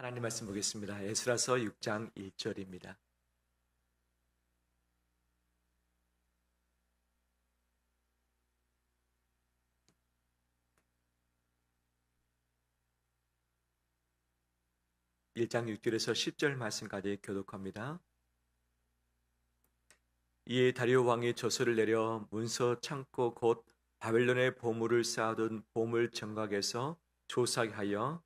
하나님 말씀 보겠습니다. 에스라서 6장 1절입니다. (1장 6절에서 10절) 말씀까지 교독합니다. 이에 다리오 왕이 저서를 내려 문서 창고 곧 바벨론의 보물을 쌓아둔 보물 정각에서 조사하게 하여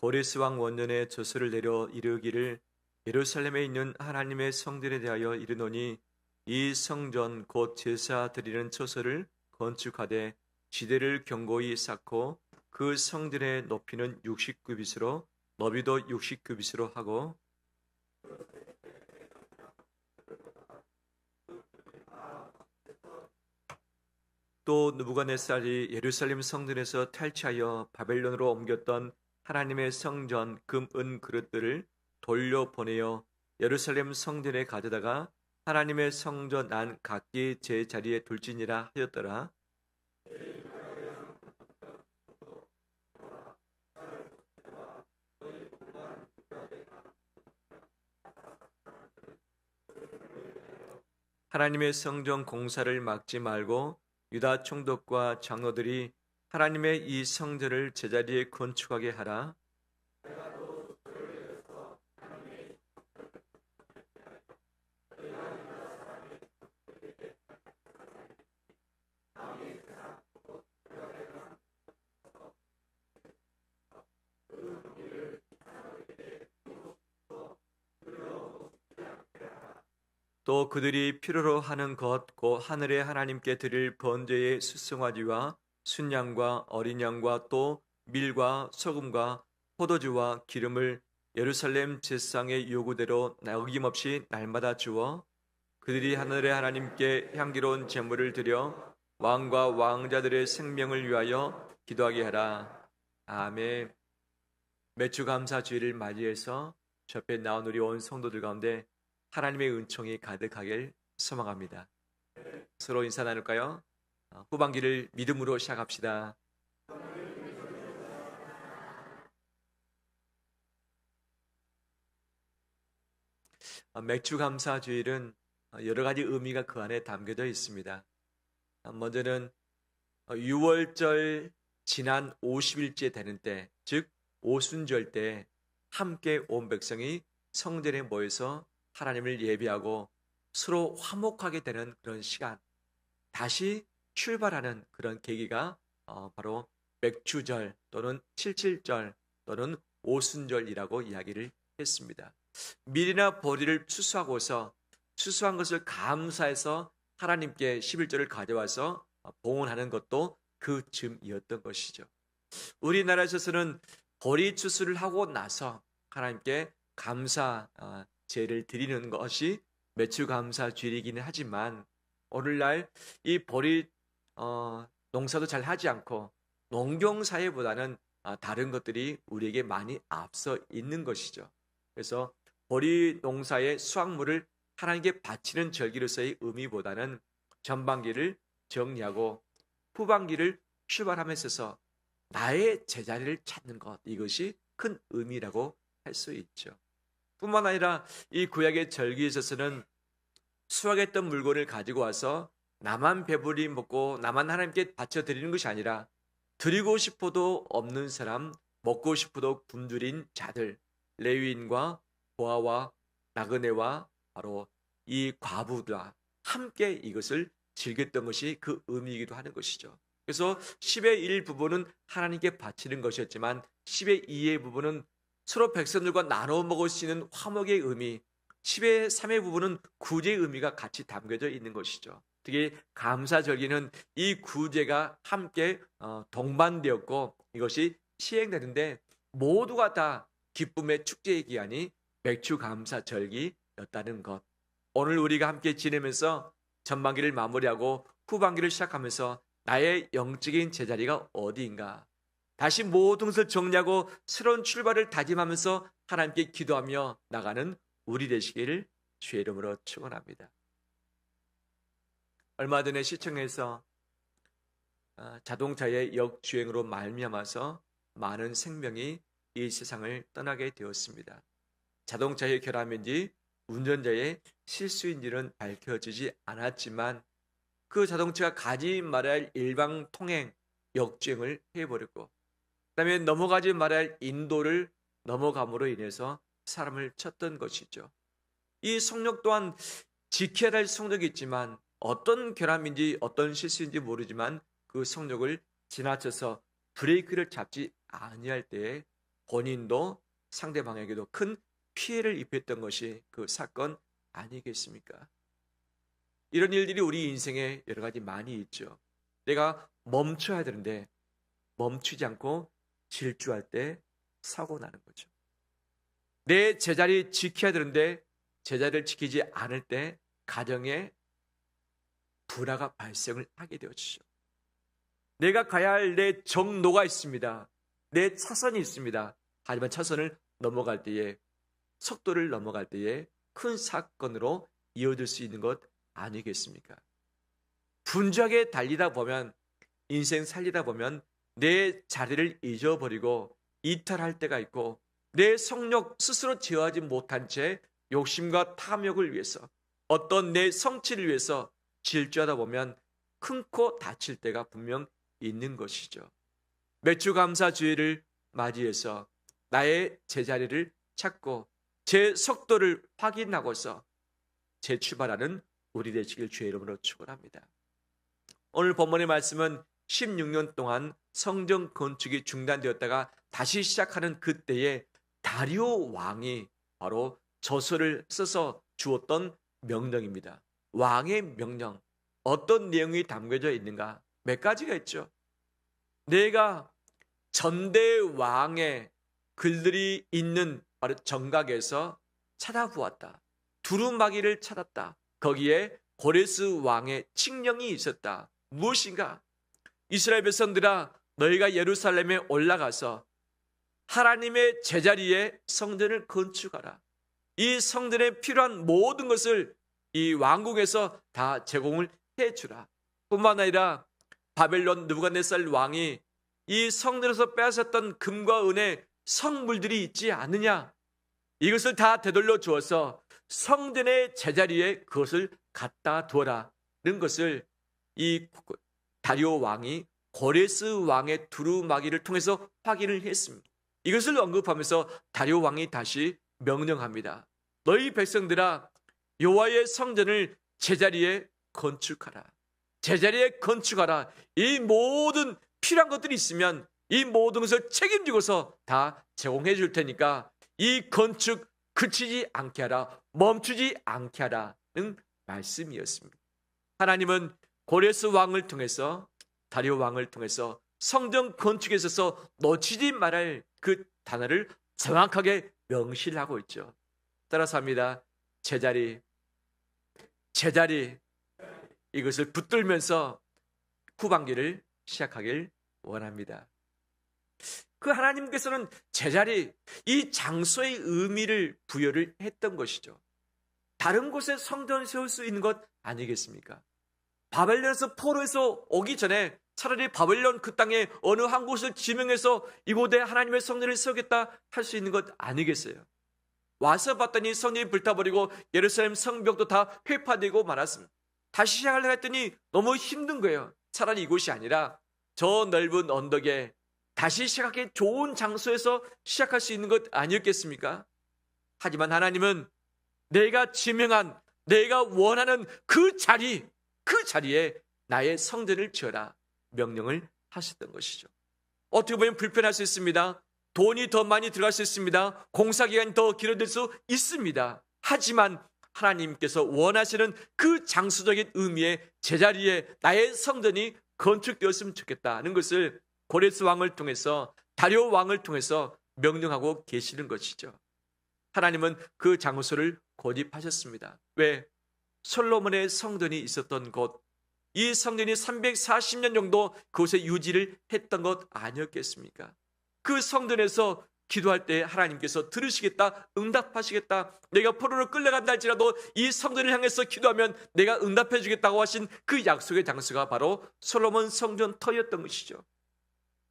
고레스 왕 원년에 저서를 내려 이르기를 예루살렘에 있는 하나님의 성전에 대하여 이르노니 이 성전 곧 제사 드리는 처소를 건축하되 지대를 견고히 쌓고 그 성전의 높이는 60규빗으로 너비도 60규빗으로 하고 또 느부갓네살이 예루살렘 성전에서 탈취하여 바벨론으로 옮겼던 하나님의 성전 금, 은 그릇들을 돌려보내어 예루살렘 성전에 가져다가 하나님의 성전 안 각기 제 자리에 둘지니라 하였더라. 하나님의 성전 공사를 막지 말고 유다 총독과 장로들이 하나님의 이 성전을 제자리에 건축하게 하라. 또 그들이 필요로 하는 것 곧 하늘의 하나님께 드릴 번제의 수송아지와 순양과 어린 양과 또 밀과 소금과 포도주와 기름을 예루살렘 제사장의 요구대로 어김없이 날마다 주어 그들이 하늘의 하나님께 향기로운 제물을 드려 왕과 왕자들의 생명을 위하여 기도하게 하라. 아멘. 매주 감사 주일을 맞이해서 접해 나온 우리 온 성도들 가운데 하나님의 은총이 가득하길 소망합니다. 서로 인사 나눌까요? 후반기를 믿음으로 시작합시다. 맥주 감사 주일은 여러 가지 의미가 그 안에 담겨져 있습니다. 먼저는 6월절 지난 50일째 되는 때, 즉 오순절 때 함께 온 백성이 성전에 모여서 하나님을 예배하고 서로 화목하게 되는 그런 시간, 다시 출발하는 그런 계기가 바로 맥주절 또는 칠칠절 또는 오순절이라고 이야기를 했습니다. 밀이나 보리를 추수하고서 추수한 것을 감사해서 하나님께 11절을 가져와서 봉헌하는 것도 그 즈음이었던 것이죠. 우리나라에서는 보리 추수를 하고 나서 하나님께 감사 제를 드리는 것이 매추감사 주일이기는 하지만 오늘날 이 보리 농사도 잘 하지 않고 농경사회보다는 다른 것들이 우리에게 많이 앞서 있는 것이죠. 그래서 보리 농사의 수확물을 하나님께 바치는 절기로서의 의미보다는 전반기를 정리하고 후반기를 출발하면서 나의 제자리를 찾는 것, 이것이 큰 의미라고 할 수 있죠. 뿐만 아니라 이 구약의 절기에 있어서는 수확했던 물건을 가지고 와서 나만 배불리 먹고 나만 하나님께 바쳐드리는 것이 아니라 드리고 싶어도 없는 사람, 먹고 싶어도 굶주린 자들, 레위인과 고아와 나그네와 바로 이 과부들과 함께 이것을 즐겼던 것이 그 의미이기도 하는 것이죠. 그래서 10의 1 부분은 하나님께 바치는 것이었지만 10의 2의 부분은 서로 백성들과 나눠 먹을 수 있는 화목의 의미, 10의 3의 부분은 구제의 의미가 같이 담겨져 있는 것이죠. 특히 감사절기는 이 구제가 함께 동반되었고 이것이 시행되는데 모두가 다 기쁨의 축제의 기한이 맥주감사절기였다는 것. 오늘 우리가 함께 지내면서 전반기를 마무리하고 후반기를 시작하면서 나의 영적인 제자리가 어디인가? 다시 모든 것을 정리하고 새로운 출발을 다짐하면서 하나님께 기도하며 나가는 우리 되시기를 주의 이름으로 축원합니다. 얼마 전에 시청에서 자동차의 역주행으로 말미암아서 많은 생명이 이 세상을 떠나게 되었습니다. 자동차의 결함인지 운전자의 실수인지는 밝혀지지 않았지만 그 자동차가 가지 말아야 할 일방 통행 역주행을 해버렸고, 그다음에 넘어가지 말아야 할 인도를 넘어감으로 인해서 사람을 쳤던 것이죠. 이 성령 또한 지켜야 할 성령이 있지만 어떤 결함인지 어떤 실수인지 모르지만 그 성령을 지나쳐서 브레이크를 잡지 아니할 때에 본인도 상대방에게도 큰 피해를 입혔던 것이 그 사건 아니겠습니까? 이런 일들이 우리 인생에 여러 가지 많이 있죠. 내가 멈춰야 되는데 멈추지 않고 질주할 때 사고 나는 거죠. 내 제자리 지켜야 되는데 제자리를 지키지 않을 때 가정에 불화가 발생을 하게 되어지죠. 내가 가야 할 내 정로가 있습니다. 내 차선이 있습니다. 하지만 차선을 넘어갈 때에, 속도를 넘어갈 때에 큰 사건으로 이어질 수 있는 것 아니겠습니까? 분주하게 달리다 보면, 인생 살리다 보면 내 자리를 잊어버리고 이탈할 때가 있고, 내 성욕 스스로 제어하지 못한 채 욕심과 탐욕을 위해서, 어떤 내 성취를 위해서 질주하다 보면 큰 코 다칠 때가 분명 있는 것이죠. 매추감사주의를 맞이해서 나의 제자리를 찾고 제 속도를 확인하고서 재출발하는 우리 되시길 주의 이름으로 축원합니다. 오늘 본문의 말씀은 16년 동안 성전 건축이 중단되었다가 다시 시작하는 그때에 다리오 왕이 바로 저서를 써서 주었던 명령입니다. 왕의 명령, 어떤 내용이 담겨져 있는가? 몇 가지가 있죠. 내가 전대 왕의 글들이 있는 바로 정각에서 찾아보았다. 두루마기를 찾았다. 거기에 고레스 왕의 칙령이 있었다. 무엇인가? 이스라엘 백성들아, 너희가 예루살렘에 올라가서 하나님의 제자리에 성전을 건축하라. 이 성전에 필요한 모든 것을 이 왕궁에서 다 제공을 해주라. 뿐만 아니라 바벨론 느부갓네살 왕이 이 성전에서 빼앗았던 금과 은의 성물들이 있지 않느냐, 이것을 다 되돌려 주어서 성전의 제자리에 그것을 갖다 두어라는 것을 이 다리오 왕이 고레스 왕의 두루마기를 통해서 확인을 했습니다. 이것을 언급하면서 다리오 왕이 다시 명령합니다. 너희 백성들아, 여호와의 성전을 제자리에 건축하라. 제자리에 건축하라. 이 모든 필요한 것들이 있으면 이 모든 것을 책임지고서 다 제공해 줄 테니까 이 건축 그치지 않게 하라. 멈추지 않게 하라는 말씀이었습니다. 하나님은 고레스 왕을 통해서, 다리오 왕을 통해서 성전 건축에 있어서 놓치지 말아야 할 그 단어를 정확하게 명시를 하고 있죠. 따라서 합니다. 제자리 이것을 붙들면서 후반기를 시작하길 원합니다. 그 하나님께서는 제자리, 이 장소의 의미를 부여를 했던 것이죠. 다른 곳에 성전을 세울 수 있는 것 아니겠습니까? 바벨론에서 포로에서 오기 전에 차라리 바벨론 그 땅에 어느 한 곳을 지명해서 이곳에 하나님의 성전을 세우겠다 할 수 있는 것 아니겠어요? 와서 봤더니 성전이 불타버리고 예루살렘 성벽도 다 회파되고 말았습니다. 다시 시작하려고 했더니 너무 힘든 거예요. 차라리 이곳이 아니라 저 넓은 언덕에 다시 시작하기 좋은 장소에서 시작할 수 있는 것 아니었겠습니까? 하지만 하나님은 내가 지명한, 내가 원하는 그 자리에 나의 성전을 지어라 명령을 하셨던 것이죠. 어떻게 보면 불편할 수 있습니다. 돈이 더 많이 들어갈 수 있습니다. 공사기간이 더 길어질 수 있습니다. 하지만 하나님께서 원하시는 그 장수적인 의미의 제자리에 나의 성전이 건축되었으면 좋겠다는 것을 고레스 왕을 통해서, 다리오 왕을 통해서 명령하고 계시는 것이죠. 하나님은 그 장소를 고집하셨습니다. 왜? 솔로몬의 성전이 있었던 곳, 이 성전이 340년 정도 그곳에 유지를 했던 것 아니었겠습니까? 그 성전에서 기도할 때 하나님께서 들으시겠다, 응답하시겠다. 내가 포로로 끌려간다 할지라도 이 성전을 향해서 기도하면 내가 응답해 주겠다고 하신 그 약속의 장소가 바로 솔로몬 성전터였던 것이죠.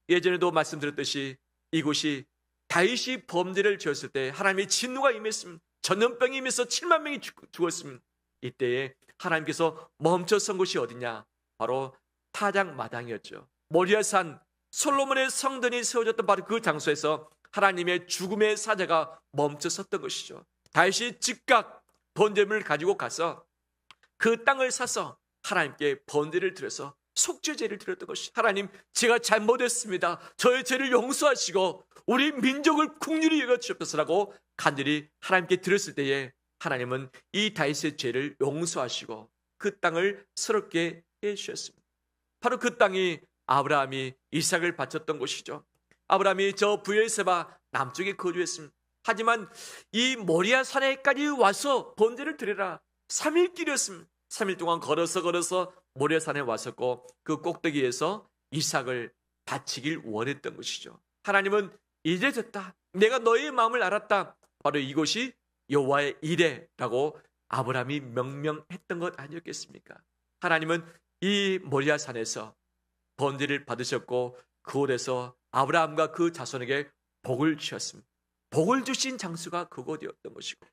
예전에도 말씀드렸듯이 이곳이 다윗이 범죄를 지었을 때 하나님의 진노가 임했습니다. 전염병이 임해서 7만 명이 죽었습니다. 이때에 하나님께서 멈춰선 곳이 어디냐? 바로 타작 마당이었죠. 모리아산 솔로몬의 성전이 세워졌던 바로 그 장소에서 하나님의 죽음의 사자가 멈춰섰던 것이죠. 다윗이 즉각 번제물을 가지고 가서 그 땅을 사서 하나님께 번제를 드려서 속죄제를 드렸던 것이, 하나님 제가 잘못했습니다. 저의 죄를 용서하시고 우리 민족을 긍휼히 여겨 주옵소서라고 간절히 하나님께 드렸을 때에 하나님은 이 다윗의 죄를 용서하시고 그 땅을 새롭게 해주셨습니다. 바로 그 땅이 아브라함이 이삭을 바쳤던 곳이죠. 아브라함이 저 브엘세바 남쪽에 거주했습니다. 하지만 이 모리아 산에까지 와서 번제를 드리라. 3일 길이었습니다. 3일 동안 걸어서 모리아 산에 왔었고 그 꼭대기에서 이삭을 바치길 원했던 것이죠. 하나님은 이제 됐다. 내가 너의 마음을 알았다. 바로 이곳이 여호와의 이레라고 아브라함이 명명했던 것 아니었겠습니까? 하나님은 이 모리아 산에서 번제를 받으셨고 그곳에서 아브라함과 그 자손에게 복을 주셨습니다. 복을 주신 장소가 그곳이었던 것이고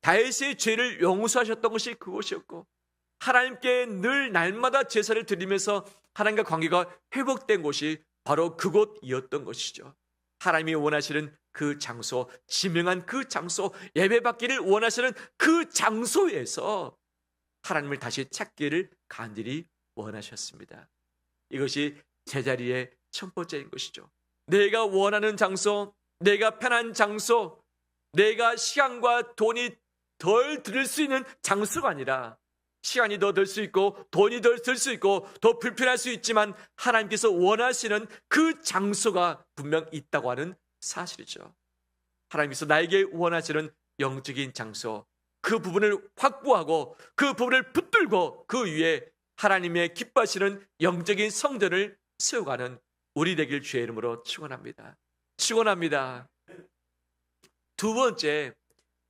다윗의 죄를 용서하셨던 것이 그곳이었고 하나님께 늘 날마다 제사를 드리면서 하나님과 관계가 회복된 곳이 바로 그곳이었던 것이죠. 하나님이 원하시는 그 장소, 지명한 그 장소, 예배받기를 원하시는 그 장소에서 하나님을 다시 찾기를 간절히 원하셨습니다. 이것이 제자리의 첫 번째인 것이죠. 내가 원하는 장소, 내가 편한 장소, 내가 시간과 돈이 덜 들을 수 있는 장소가 아니라 시간이 더 들 수 있고 돈이 더 들 수 있고 더 불편할 수 있지만 하나님께서 원하시는 그 장소가 분명 있다고 하는 사실이죠. 하나님께서 나에게 원하시는 영적인 장소, 그 부분을 확보하고 그 부분을 붙들고 그 위에 하나님의 기뻐하시는 영적인 성전을 세워가는 우리 되길 주의 이름으로 축원합니다. 축원합니다. 두 번째,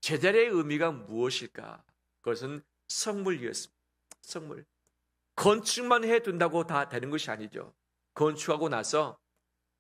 제자리의 의미가 무엇일까? 그것은 성물이었습니다. 성물. 건축만 해둔다고 다 되는 것이 아니죠. 건축하고 나서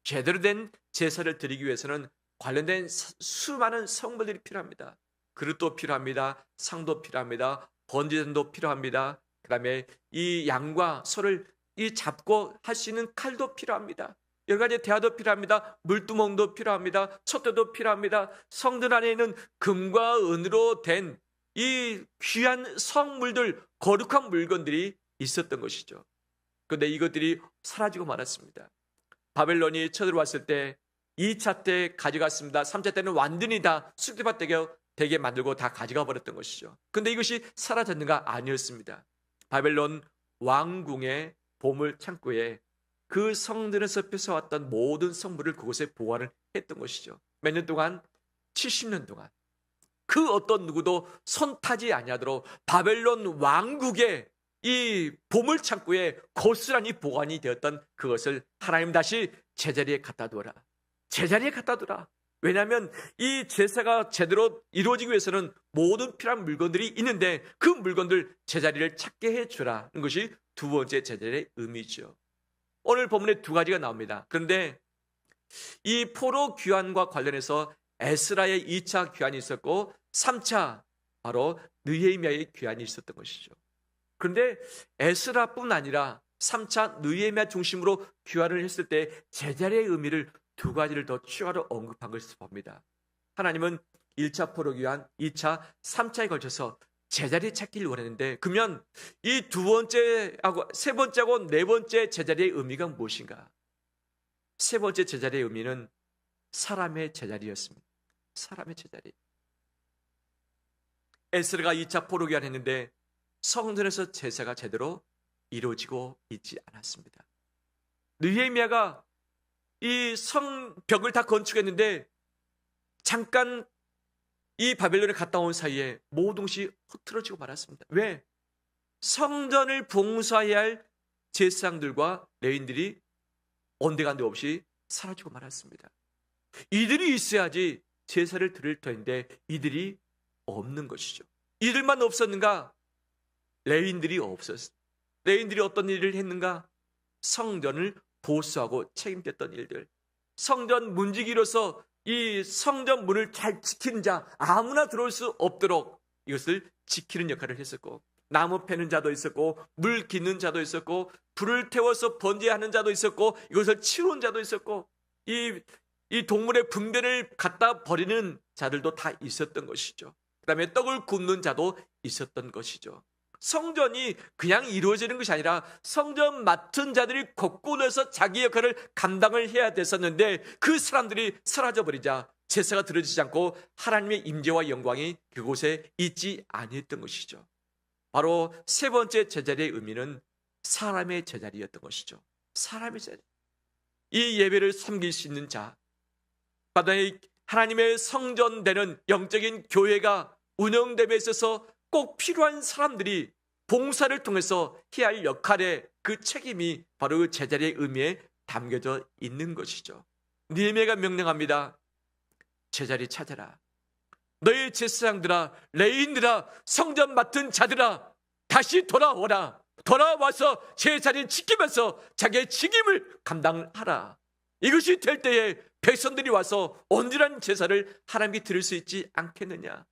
제대로 된 제사를 드리기 위해서는 관련된 수많은 성물들이 필요합니다. 그릇도 필요합니다. 상도 필요합니다. 번제전도 필요합니다. 그 다음에 이 양과 소를 잡고 할 수 있는 칼도 필요합니다. 여러 가지 대야도 필요합니다. 물두멍도 필요합니다. 촛대도 필요합니다. 성전 안에 있는 금과 은으로 된 이 귀한 성물들, 거룩한 물건들이 있었던 것이죠. 그런데 이것들이 사라지고 말았습니다. 바벨론이 쳐들어왔을 때 2차 때 가져갔습니다. 3차 때는 완전히 다 쑥대밭 되게 만들고 다 가져가 버렸던 것이죠. 그런데 이것이 사라졌는가? 아니었습니다. 바벨론 왕궁의 보물 창고에 그 성전에서 뺏어왔던 모든 성물을 그곳에 보관을 했던 것이죠. 몇 년 동안? 70년 동안. 그 어떤 누구도 손타지 아니하도록 바벨론 왕국의 이 보물 창고에 고스란히 보관이 되었던 그것을 하나님 다시 제자리에 갖다 두어라. 제자리에 갖다 두라. 왜냐하면 이 제사가 제대로 이루어지기 위해서는 모든 필요한 물건들이 있는데 그 물건들 제자리를 찾게 해주라는 것이 두 번째 제자리의 의미죠. 오늘 본문에 두 가지가 나옵니다. 그런데 이 포로 귀환과 관련해서 에스라의 2차 귀환이 있었고 3차 바로 느헤미야의 귀환이 있었던 것이죠. 그런데 에스라뿐 아니라 3차 느헤미야 중심으로 귀환을 했을 때 제자리의 의미를 두 가지를 더 추가로 언급한 것을 봅니다. 하나님은 1차 포로 귀환, 2차, 3차에 걸쳐서 제자리 찾기를 원했는데 그러면 이 두 번째하고 세 번째하고 네 번째 제자리의 의미가 무엇인가? 세 번째 제자리의 의미는 사람의 제자리였습니다. 사람의 제자리. 에스라가 2차 포로 귀환했는데 성전에서 제사가 제대로 이루어지고 있지 않았습니다. 느헤미야가 이 성벽을 다 건축했는데 잠깐 이 바벨론에 갔다 온 사이에 모든 것이 흐트러지고 말았습니다. 왜? 성전을 봉사해야 할 제사장들과 레위인들이 온데간데 없이 사라지고 말았습니다. 이들이 있어야지 제사를 드릴 터인데 이들이 없는 것이죠. 이들만 없었는가? 레위인들이 없었어요. 레위인들이 어떤 일을 했는가? 성전을 보수하고 책임졌던 일들. 성전 문지기로서 이 성전 문을 잘 지키는 자, 아무나 들어올 수 없도록 이것을 지키는 역할을 했었고, 나무 패는 자도 있었고, 물 깃는 자도 있었고, 불을 태워서 번제하는 자도 있었고, 이것을 치우는 자도 있었고, 이 동물의 분변을 갖다 버리는 자들도 다 있었던 것이죠. 그 다음에 떡을 굽는 자도 있었던 것이죠. 성전이 그냥 이루어지는 것이 아니라 성전 맡은 자들이 곳곳에서 자기 역할을 감당을 해야 됐었는데, 그 사람들이 사라져 버리자 제사가 드려지지 않고 하나님의 임재와 영광이 그곳에 있지 아니했던 것이죠. 바로 세 번째 제자리의 의미는 사람의 제자리였던 것이죠. 사람의 제자리. 이 예배를 섬길 수 있는 자, 바다의 하나님의 성전되는 영적인 교회가 운영됨에 있어서 꼭 필요한 사람들이 봉사를 통해서 해야 할 역할의 그 책임이 바로 그 제자리의 의미에 담겨져 있는 것이죠. 느헤미야가 명령합니다. 제자리 찾아라. 너희 제사장들아, 레위인들아, 성전 맡은 자들아, 다시 돌아오라. 돌아와서 제자리를 지키면서 자기의 책임을 감당하라. 이것이 될 때에 백성들이 와서 온전한 제사를 하나님께 드릴 수 있지 않겠느냐.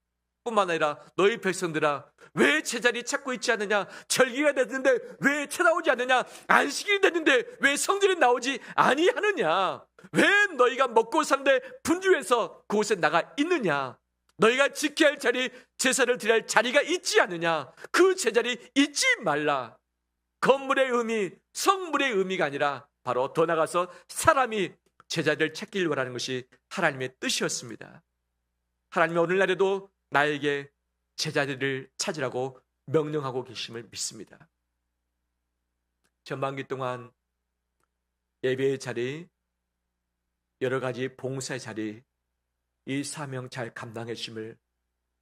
뿐만 아니라 너희 백성들아, 왜 제자리 찾고 있지 않느냐? 절기가 됐는데 왜 찾아오지 않느냐? 안식이 됐는데 왜 성전에 나오지 아니하느냐? 왜 너희가 먹고 사는데 분주해서 그곳에 나가 있느냐? 너희가 지켜야 할 자리, 제사를 드려야 할 자리가 있지 않느냐? 그 제자리 잊지 말라. 건물의 의미, 성물의 의미가 아니라 바로 더 나가서 사람이 제자리를 찾기를 원하는 것이 하나님의 뜻이었습니다. 하나님은 오늘날에도 나에게 제자리를 찾으라고 명령하고 계심을 믿습니다. 전반기 동안 예배의 자리, 여러 가지 봉사의 자리, 이 사명 잘 감당해 주심을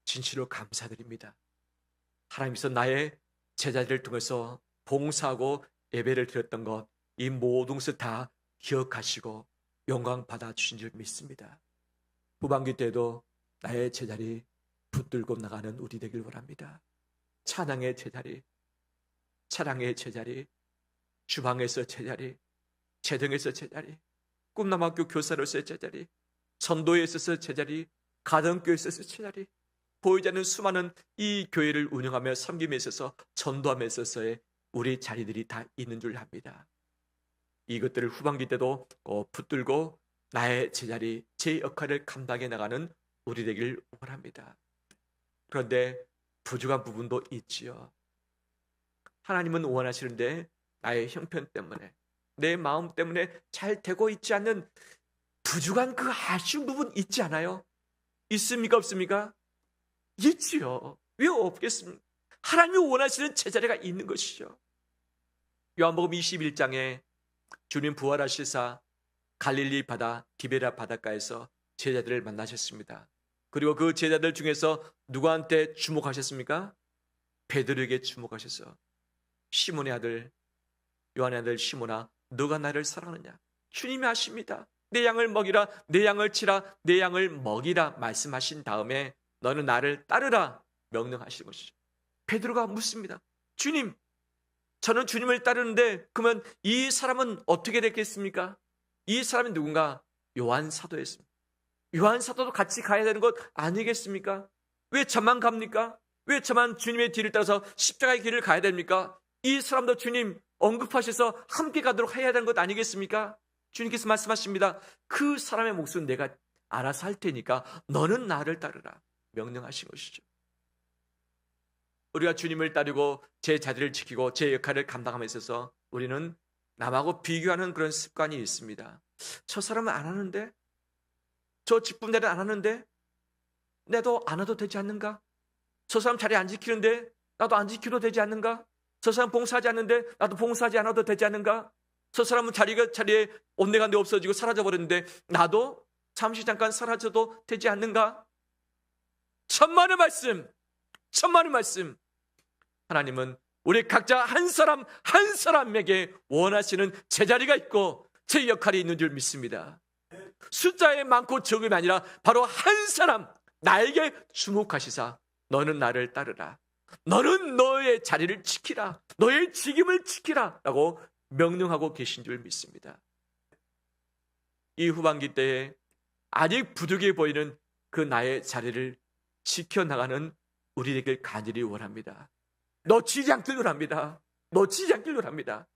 진실로 감사드립니다. 하나님께서 나의 제자리를 통해서 봉사하고 예배를 드렸던 것, 이 모든 것을 다 기억하시고 영광 받아주신 줄 믿습니다. 후반기 때도 나의 제자리 붙들고 나가는 우리 되길 원합니다. 찬양의 제자리, 찬양의 제자리, 주방에서 제자리, 재등에서 제자리, 꿈남학교 교사로서의 제자리, 전도에 있어서 제자리, 가정교회에 있어서 제자리, 보이지 않는 수많은 이 교회를 운영하며 섬김에 있어서 전도함에 있어서의 우리 자리들이 다 있는 줄 압니다. 이것들을 후반기 때도 붙들고 나의 제자리, 제 역할을 감당해 나가는 우리 되길 원합니다. 그런데 부족한 부분도 있지요. 하나님은 원하시는데 나의 형편 때문에, 내 마음 때문에 잘 되고 있지 않는 부족한 그 아쉬운 부분 있지 않아요? 있습니까? 없습니까? 있지요. 왜 없겠습니까? 하나님이 원하시는 제자리가 있는 것이죠. 요한복음 21장에 주님 부활하시사 갈릴리 바다 디베라 바닷가에서 제자들을 만나셨습니다. 그리고 그 제자들 중에서 누구한테 주목하셨습니까? 베드로에게 주목하셨어. 시몬의 아들, 요한의 아들 시몬아, 너가 나를 사랑하느냐? 주님이 하십니다. 내 양을 먹이라, 내 양을 치라, 내 양을 먹이라 말씀하신 다음에 너는 나를 따르라 명령하시는 것이죠. 베드로가 묻습니다. 주님, 저는 주님을 따르는데 그러면 이 사람은 어떻게 됐겠습니까? 이 사람이 누군가? 요한 사도였습니다. 요한 사도도 같이 가야 되는 것 아니겠습니까? 왜 저만 갑니까? 왜 저만 주님의 뒤를 따라서 십자가의 길을 가야 됩니까? 이 사람도 주님 언급하셔서 함께 가도록 해야 되는 것 아니겠습니까? 주님께서 말씀하십니다. 그 사람의 몫은 내가 알아서 할 테니까 너는 나를 따르라 명령하신 것이죠. 우리가 주님을 따르고 제 자리를 지키고 제 역할을 감당함에 있어서 우리는 남하고 비교하는 그런 습관이 있습니다. 저 사람은 안 하는데, 저 직분자는 안 하는데 나도 안 해도 되지 않는가? 저 사람 자리 안 지키는데 나도 안 지켜도 되지 않는가? 저 사람 봉사하지 않는데 나도 봉사하지 않아도 되지 않는가? 저 사람은 자리에 온내가 없어지고 사라져버렸는데 나도 잠깐 사라져도 되지 않는가? 천만의 말씀, 천만의 말씀. 하나님은 우리 각자 한 사람 한 사람에게 원하시는 제자리가 있고 제 역할이 있는 줄 믿습니다. 숫자에 많고 적음이 아니라 바로 한 사람 나에게 주목하시사 너는 나를 따르라. 너는 너의 자리를 지키라. 너의 직임을 지키라. 라고 명령하고 계신 줄 믿습니다. 이 후반기 때에 아직 부족해 보이는 그 나의 자리를 지켜나가는 우리에게 간절히 원합니다. 놓치지 않길 원합니다. 놓치지 않길 원합니다.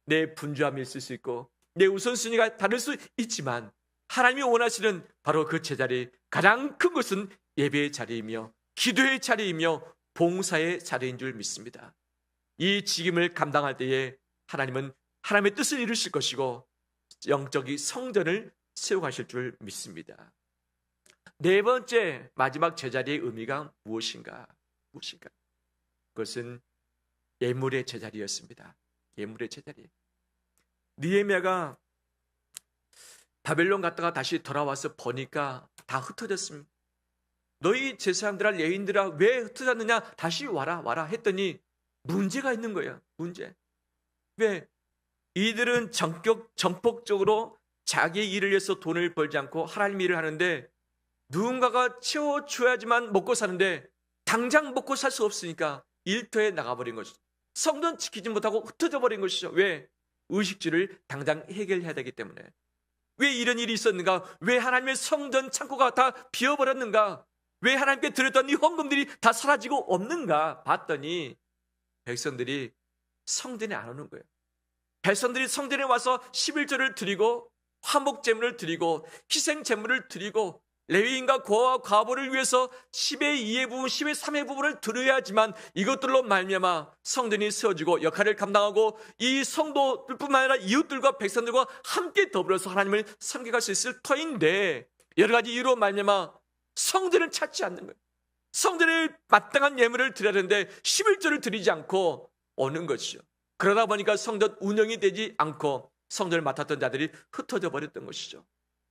내 분주함이 있을 수 있고 내 우선순위가 다를 수 있지만 하나님이 원하시는 바로 그 제자리, 가장 큰 것은 예배의 자리이며 기도의 자리이며 봉사의 자리인 줄 믿습니다. 이 직임을 감당할 때에 하나님은 하나님의 뜻을 이루실 것이고 영적인 성전을 세워가실 줄 믿습니다. 네 번째, 마지막 제자리의 의미가 무엇인가? 그것은 예물의 제자리였습니다. 예물의 제자리. 느헤미야가 바벨론 갔다가 다시 돌아와서 보니까 다 흩어졌습니다. 너희 제사장들아 레위인들아 왜 흩어졌느냐? 다시 와라 했더니 문제가 있는 거예요. 문제. 왜? 이들은 전폭적으로 자기의 일을 위해서 돈을 벌지 않고 하나님 일을 하는데 누군가가 채워줘야지만 먹고 사는데 당장 먹고 살 수 없으니까 일터에 나가버린 것이죠. 성전 지키지 못하고 흩어져 버린 것이죠. 왜? 의식주를 당장 해결해야 되기 때문에. 왜 이런 일이 있었는가? 왜 하나님의 성전 창고가 다 비어버렸는가? 왜 하나님께 드렸던 이 헌금들이 다 사라지고 없는가? 봤더니 백성들이 성전에 안 오는 거예요. 백성들이 성전에 와서 11조를 드리고 화목제물을 드리고 희생제물을 드리고 레위인과 고아와 과부를 위해서 10의 2의 부분, 10의 3의 부분을 드려야지만 이것들로 말미암아 성전이 세워지고 역할을 감당하고 이 성도들뿐만 아니라 이웃들과 백성들과 함께 더불어서 하나님을 섬겨갈 수 있을 터인데 여러 가지 이유로 말미암아 성전을 찾지 않는 거예요. 성전에 마땅한 예물을 드려야 하는데 11조를 드리지 않고 오는 것이죠. 그러다 보니까 성전 운영이 되지 않고 성전을 맡았던 자들이 흩어져 버렸던 것이죠.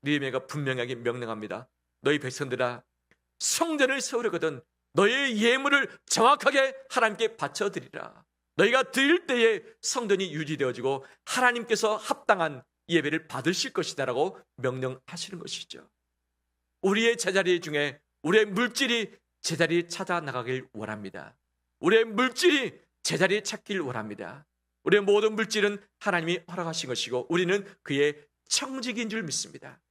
느헤미야가 분명하게 명령합니다. 너희 백성들아 성전을 세우려거든 너의 예물을 정확하게 하나님께 바쳐드리라. 너희가 드릴 때에 성전이 유지되어지고 하나님께서 합당한 예배를 받으실 것이다 라고 명령하시는 것이죠. 우리의 제자리 중에 우리의 물질이 제자리 찾아 나가길 원합니다. 우리의 물질이 제자리 찾길 원합니다. 우리의 모든 물질은 하나님이 허락하신 것이고 우리는 그의 청직인 줄 믿습니다.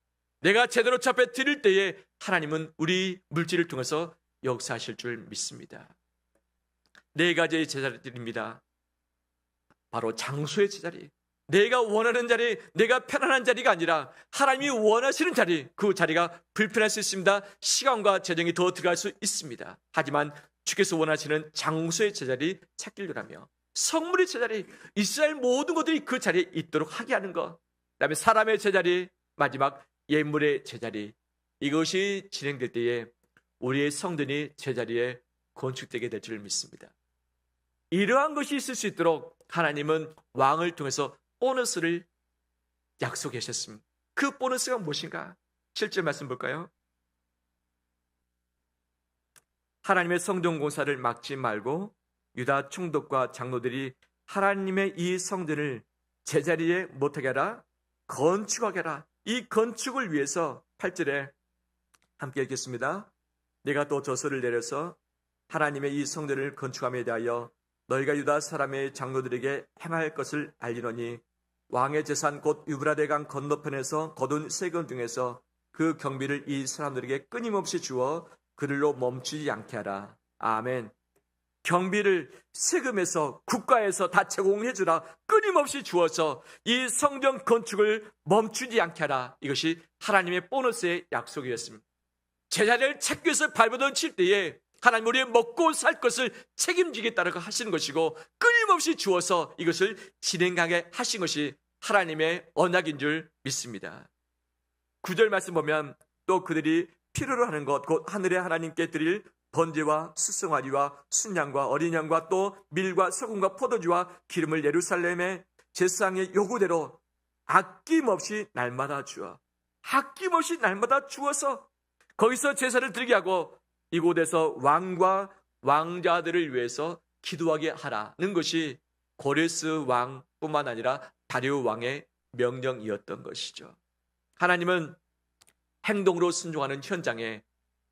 내가 제대로 잡혀 드릴 때에 하나님은 우리 물질을 통해서 역사하실 줄 믿습니다. 네 가지의 제자리입니다. 바로 장소의 제자리. 내가 원하는 자리, 내가 편안한 자리가 아니라 하나님이 원하시는 자리, 그 자리가 불편할 수 있습니다. 시간과 재정이 더 들어갈 수 있습니다. 하지만 주께서 원하시는 장소의 제자리 찾길요라며 성물의 제자리, 이스라엘 모든 것들이 그 자리에 있도록 하게 하는 것. 그다음에 사람의 제자리, 마지막 예물의 제자리. 이것이 진행될 때에 우리의 성전이 제자리에 건축되게 될 줄 믿습니다. 이러한 것이 있을 수 있도록 하나님은 왕을 통해서 보너스를 약속하셨습니다. 그 보너스가 무엇인가? 실제 말씀 볼까요? 하나님의 성전 공사를 막지 말고 유다 총독과 장로들이 하나님의 이 성전을 제자리에 못하게 하라, 건축하게 하라. 이 건축을 위해서 8절에 함께 읽겠습니다. 내가 또 저서를 내려서 하나님의 이 성전을 건축함에 대하여 너희가 유다 사람의 장로들에게 행할 것을 알리노니 왕의 재산 곧 유브라데강 건너편에서 거둔 세금 중에서 그 경비를 이 사람들에게 끊임없이 주어 그들로 멈추지 않게 하라. 아멘. 경비를 세금에서 국가에서 다 제공해 주라. 끊임없이 주어서 이 성전 건축을 멈추지 않게 하라. 이것이 하나님의 보너스의 약속이었습니다. 제자리를 찾기 위해서 발버둥 칠 때에 하나님 우리의 먹고 살 것을 책임지겠다고 하시는 것이고 끊임없이 주어서 이것을 진행하게 하신 것이 하나님의 언약인 줄 믿습니다. 9절 말씀 보면 또 그들이 필요로 하는 것 곧 하늘의 하나님께 드릴 번제와 수송아리와 순양과 어린 양과 또 밀과 소금과 포도주와 기름을 예루살렘의 제사장의 요구대로 아낌없이 날마다 주어서 거기서 제사를 드리게 하고 이곳에서 왕과 왕자들을 위해서 기도하게 하라는 것이 고레스 왕뿐만 아니라 다리오 왕의 명령이었던 것이죠. 하나님은 행동으로 순종하는 현장에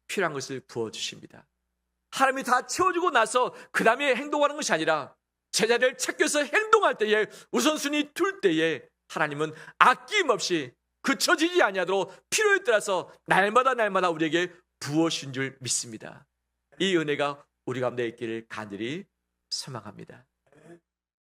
필요한 것을 부어주십니다. 하나님이 다 채워주고 나서 그 다음에 행동하는 것이 아니라 제자리를 찾겨서 행동할 때에 우선순위 둘 때에 하나님은 아낌없이 그쳐지지 아니하도록 필요에 따라서 날마다 우리에게 부어신 줄 믿습니다. 이 은혜가 우리 가운데 있기를 간절히 소망합니다.